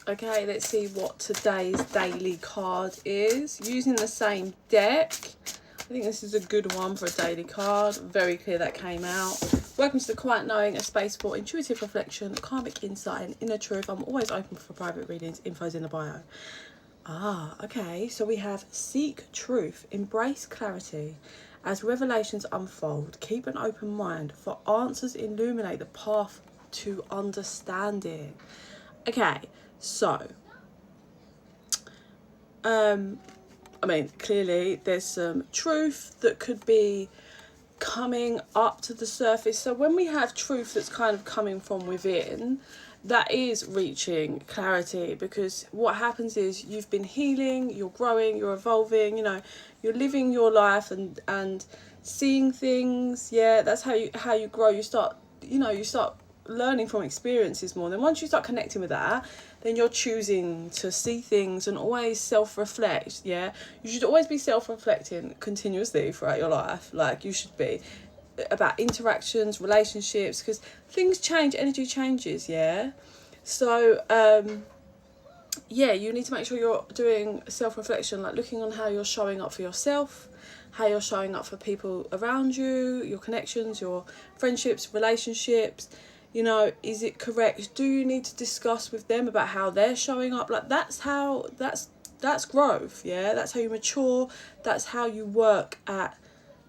Okay, let's see what today's daily card is. Using the same deck. I think this is a good one for a daily card. Very clear that came out. Welcome to the Quiet Knowing, a space for intuitive reflection, karmic insight and inner truth. I'm always open for private readings. Info's in the bio. Okay, so we have seek truth, embrace clarity. As revelations unfold, keep an open mind, for answers illuminate the path to understanding. Okay, so, I mean, clearly there's some truth that could be coming up to the surface. So when we have truth that's kind of coming from within, that is reaching clarity, because what happens is you've been healing, you're growing, you're evolving, you know, you're living your life and seeing things. Yeah, that's how you grow. You start learning from experiences more. And then once you start connecting with that, then you're choosing to see things and always self-reflect. Yeah, you should always be self-reflecting continuously throughout your life, like you should be, about interactions, relationships, because things change, energy changes. Yeah, so yeah, you need to make sure you're doing self-reflection, like looking on how you're showing up for yourself, how you're showing up for people around you, your connections, your friendships, relationships. You know, is it correct? Do you need to discuss with them about how they're showing up? Like that's growth. Yeah, that's how you mature. That's how you work at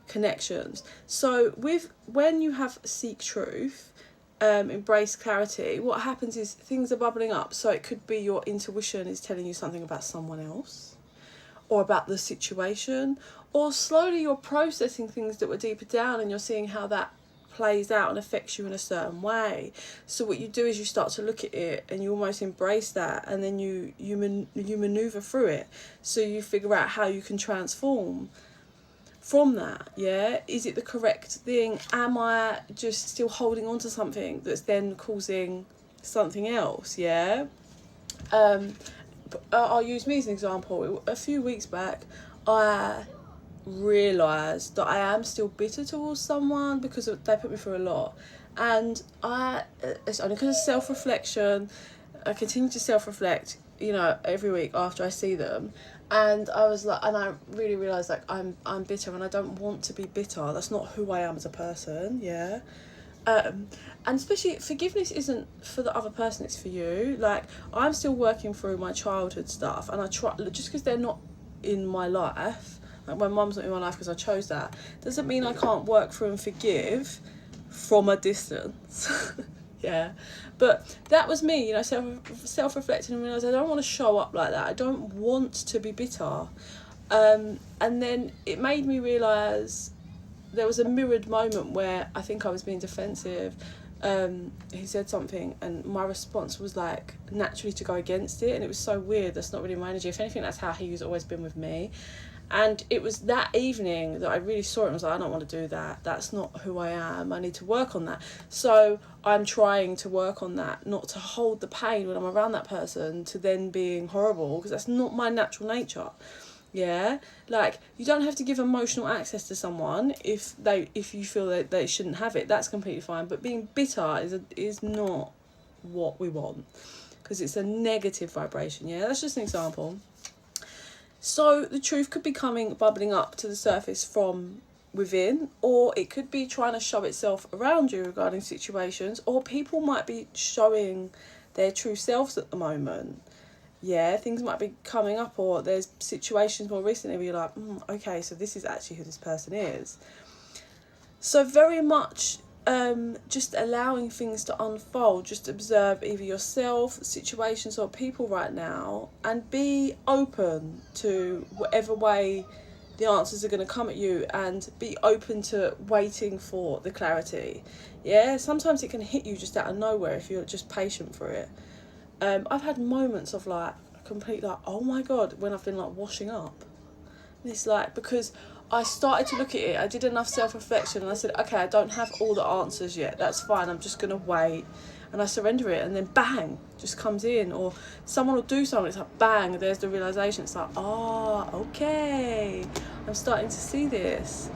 connections. So when you have seek truth, embrace clarity, what happens is things are bubbling up. So it could be your intuition is telling you something about someone else, or about the situation, or slowly you're processing things that were deeper down and you're seeing how that plays out and affects you in a certain way. So what you do is you start to look at it and you almost embrace that, and then you maneuver through it. So you figure out how you can transform from that. Yeah, is it the correct thing? Am I just still holding on to something that's then causing something else? Yeah. I'll use me as an example. A few weeks back, I realised that I am still bitter towards someone because they put me through a lot, and it's only because of self-reflection. I continue to self-reflect, you know, every week after I see them, and I was like, and I really realised, like, I'm bitter and I don't want to be bitter. That's not who I am as a person. Yeah. And especially forgiveness isn't for the other person, it's for you. Like, I'm still working through my childhood stuff, and I try, just because they're not in my life, like my mum's not in my life because I chose that, doesn't mean I can't work through and forgive from a distance. Yeah, but that was me, you know, self-reflecting and realised I don't want to show up like that. I don't want to be bitter. And then it made me realise there was a mirrored moment where I think I was being defensive. He said something and my response was like naturally to go against it, and it was so weird. That's not really my energy. If anything, that's how he's always been with me. And it was that evening that I really saw it and was like, I don't want to do that. That's not who I am. I need to work on that. So I'm trying to work on that, not to hold the pain when I'm around that person to then being horrible, because that's not my natural nature. Yeah, like, you don't have to give emotional access to someone if you feel that they shouldn't have it. That's completely fine. But being bitter is not what we want, because it's a negative vibration. Yeah, that's just an example. So the truth could be bubbling up to the surface from within, or it could be trying to show itself around you regarding situations, or people might be showing their true selves at the moment. Yeah, things might be coming up, or there's situations more recently where you're like, okay, so this is actually who this person is. So very much just allowing things to unfold. Just observe either yourself, situations, or people right now, and be open to whatever way the answers are going to come at you, and be open to waiting for the clarity. Yeah, sometimes it can hit you just out of nowhere if you're just patient for it. I've had moments of like complete like, oh my god, when I've been like washing up. And it's like, because I started to look at it, I did enough self-reflection, and I said, okay, I don't have all the answers yet, that's fine, I'm just gonna wait, and I surrender it, and then bang, just comes in. Or someone will do something, it's like bang, there's the realisation. It's like, okay, I'm starting to see this.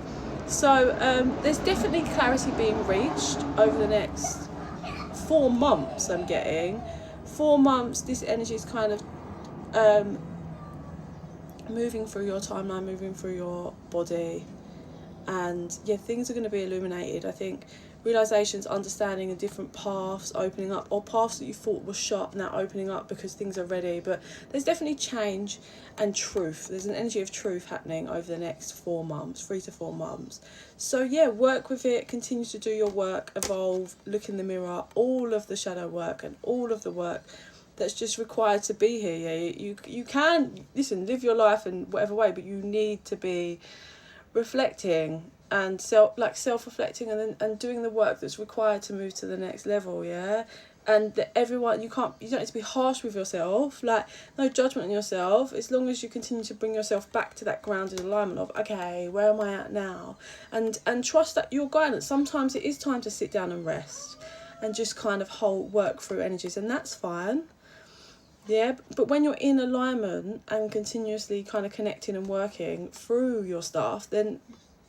So there's definitely clarity being reached over the next 4 months, I'm getting, 4 months, this energy is kind of moving through your timeline, moving through your body, and yeah, things are going to be illuminated. I think realizations, understanding, and different paths opening up, or paths that you thought were shut now opening up because things are ready. But there's definitely change and truth. There's an energy of truth happening over the next 4 months, 3 to 4 months. So yeah, work with it, continue to do your work, evolve, look in the mirror, all of the shadow work and all of the work that's just required to be here. Yeah, you can live your life in whatever way, but you need to be reflecting and self-reflecting, and doing the work that's required to move to the next level. Yeah, and everyone, you don't need to be harsh with yourself. Like, no judgment on yourself, as long as you continue to bring yourself back to that grounded alignment of, okay, where am I at now, and trust that your guidance. Sometimes it is time to sit down and rest and just kind of work through energies, and that's fine. Yeah, but when you're in alignment and continuously kind of connecting and working through your stuff, then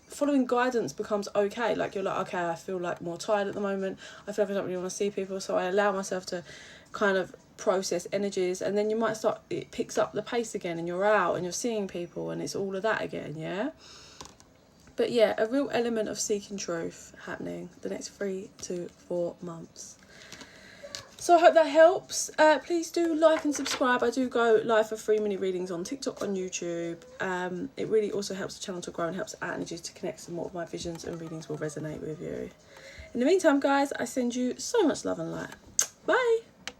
following guidance becomes okay. Like, you're like, okay, I feel like more tired at the moment. I feel like I don't really want to see people, so I allow myself to kind of process energies, and then you might start, it picks up the pace again, and you're out and you're seeing people, and it's all of that again. Yeah. But yeah, a real element of seeking truth happening the next 3 to 4 months. So I hope that helps. Please do like and subscribe. I do go live for free mini readings on TikTok, on YouTube. It really also helps the channel to grow and helps our energies to connect, so more of my visions and readings will resonate with you. In the meantime, guys, I send you so much love and light. Bye.